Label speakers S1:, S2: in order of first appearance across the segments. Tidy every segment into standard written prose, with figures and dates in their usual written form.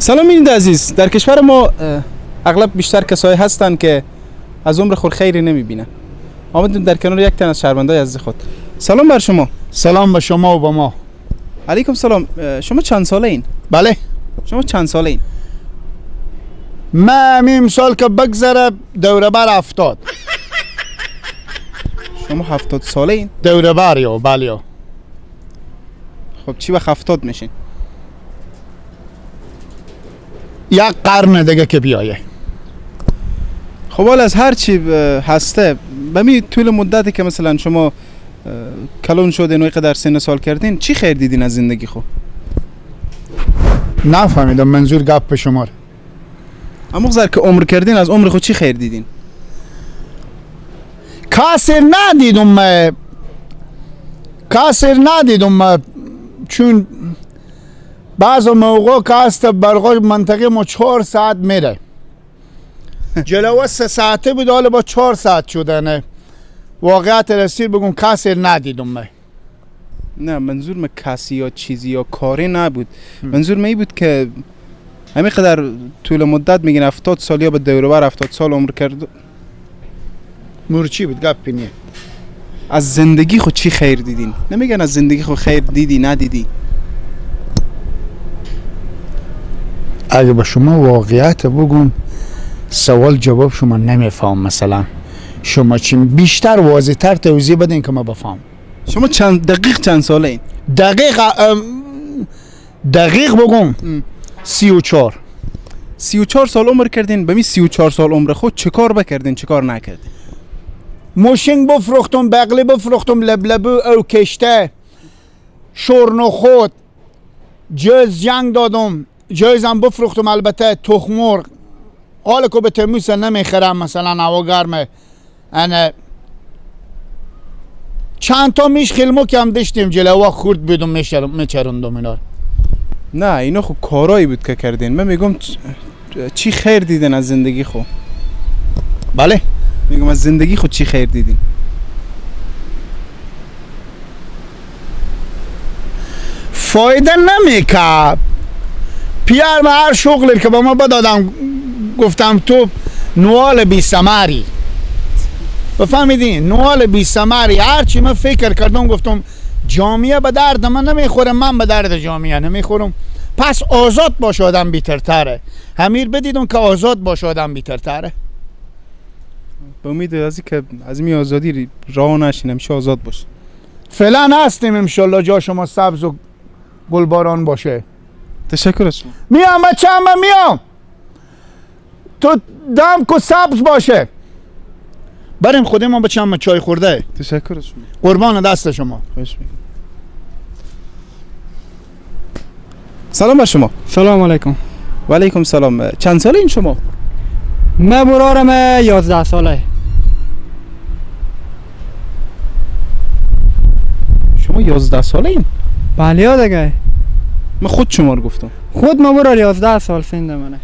S1: سلام بیننده عزیز، در کشور ما اغلب بیشتر کسایی هستند که از عمر خود خیری نمیبینن. آمدیم در کنار یک تن از شهروندای عزیز خود. سلام بر شما.
S2: سلام به شما و به ما.
S1: علیکم سلام. شما چند ساله این؟
S2: بله.
S1: شما چند ساله این؟
S2: من امسال که بگذره دوره بر 70.
S1: شما 70 ساله این؟
S2: دوره بر یا بله.
S1: خب چی وقت 70 میشین؟
S2: یک قرن دیگه که بیایه.
S1: خب حالا از هر چی هسته به می طول مدتی که مثلا شما کلون شدین و اینقدر سن سال کردین چی خیر دیدین از زندگی خو؟
S2: نفهمیدم منظور گپ شما.
S1: اما زر که عمر کردین از عمر خود چی خیر دیدین؟
S2: کاسر ندیدم چون بعض موقع که است برقای منطقه ما 4 ساعت میره. جلوه 3 ساعته بود حالا با 4 ساعت شدنه. واقعیت رسید بگم کاسر ندیدم من.
S1: نه منظور من کسی یا چیزی یا کاری نبود. منظور من این بود که همین قدر طول مدت میگین 70 سال یا به دوره بر 70 سال عمر کرد.
S2: مورچی بود گپی نیه.
S1: از زندگی خود چی خیر دیدین؟ نمیگن از زندگی خود خیر دیدی ندیدی؟
S2: اگه به شما واقعیت بگم سوال جواب شما نمیفهم. مثلا شما چی بیشتر واضح تر توضیح بدین که ما بفهم.
S1: شما چند ساله این؟
S2: دقیق بگم 34.
S1: 34 سال عمر کردین. به می 34 سال عمر خود چه کار بکردین چه کار نکردین؟
S2: موشنگ بفروختم، بغلی بفروختم، لبلبو او کشته، شورنو خود، جز جنگ دادم، جایزم بفروختم. البته تخم مرغ حالا که به تموس نمیخرم مثلا هوا گرمه. انا چند تا میش خیلمو کم داشتیم جلوه خورد بودم میچرندم اینا.
S1: نه اینا خب کارایی بود که کردین. من میگم چی خیر دیدین از زندگی خود؟
S2: بله
S1: میگم از زندگی خود چی خیر دیدین؟
S2: فایده نمیکرد. پیار به هر شغلی که با ما بدادم گفتم تو نوال بی ثمری. بفهمیدین؟ نوال بی ثمری. هر چی من فکر کردم گفتم جامعه به درد من نمیخوره، من به درد جامعه نمیخورم. پس آزاد باش آدم بیترتره. همیر بدیدم که آزاد باش آدم بیترتره.
S1: به امید از که از می آزادی راه نشین همیشه آزاد باش.
S2: فعلا هستیم انشالله جا شما سبز و گلباران باشه.
S1: تشکر از شما.
S2: میام بچه من میام. تو دم کو سبز باشه. بریم خودم ما بچه چای خورده.
S1: تشکر از شما.
S2: قربان دست شما.
S1: خوش میگم. سلام بر شما.
S3: سلام علیکم.
S1: و علیکم سلام. چند ساله این شما؟
S3: من برارم 11 ساله.
S1: شما 11 ساله این؟
S3: بله دیگه.
S1: من خود شما رو گفتم.
S3: خود من برار 11 سال سنده منه.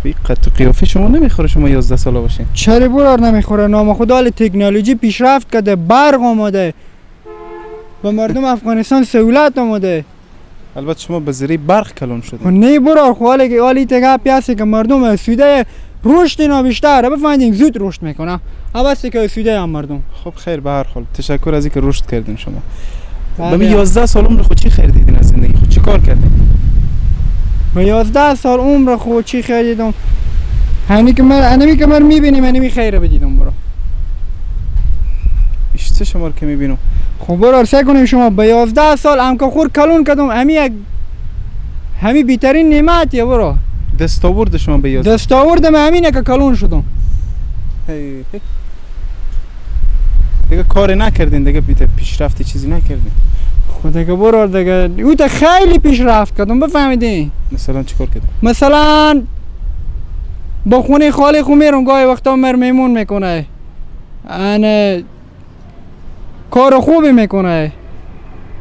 S1: بی قد و قیافه شما نمیخوره شما 11 ساله باشین.
S3: چرا برار نمیخوره؟ نام خدا حال تکنولوژی پیشرفت کرده، برق آمده، به مردم افغانستان سهولت آمده.
S1: البته شما به ذریعه برق کلون شدین.
S3: نه برار خو حالی تگه پیاسی که مردم سوده رشد اینا بیشتره. بفهمید زود رشد میکنه. اواستی که سوده هم مردم.
S1: خب خیر به هر حال تشکر از اینکه رشد کردین شما.
S3: بله.
S1: به 11 سال عمر خود چی خیر دیدین از زندگی خود؟ چی کار کردین؟
S3: به 11 سال عمر خود چی خیر دیدم؟ همین که من میبینیم همین خیره بدیدم برا.
S1: اشته شما رو که میبینم.
S3: خب برار سعی کنیم شما به 11 سال هم که خور کلون کردم همین بیترین نعمتیه برا.
S1: دستاورد شما به 11
S3: دستاوردم همینه که کلون شدم.
S1: دیگه کاری نکردین دیگه پیشرفتی چیزی نکردین.
S3: خود دیگه برار دیگه او تا خیلی پیشرفت کردم. بفهمیدین؟
S1: مثلا چیکار کردین؟
S3: مثلا با خونه خالی خو میرم گاهی وقتا میمون میکنه. انا کار خوبی میکنه.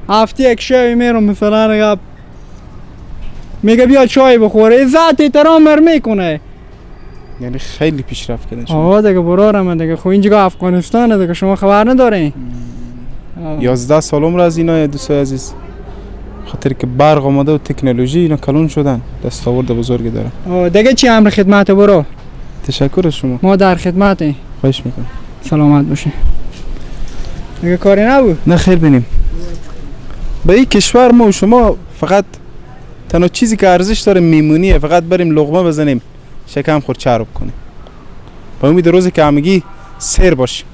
S3: هفته یک شب میرم مثلا میگه بیا چای بخوره. عزت احترام میکنه.
S1: یعنی خیلی پیشرفت کردین شما.
S3: آه دیگه برارم دیگه. خب اینجا افغانستانه دیگه شما خبر ندارین.
S1: 11 سال عمر از اینا دوستای عزیز. خاطر که برق آمده و تکنولوژی اینا کلون شدن، دستاورد بزرگی داره.
S3: دیگه چی امر خدمت برو.
S1: تشکر از شما.
S3: ما در خدمتیم.
S1: خواهش میکنم.
S3: سلامت باشین. دیگه کاری نبود.
S1: نه خیر بینیم. به این کشور ما و شما فقط تنها چیزی که ارزش داره میمونیه، فقط بریم لقمه بزنیم شکم خور چرب کنیم. با امید روزی که همگی سیر باشیم.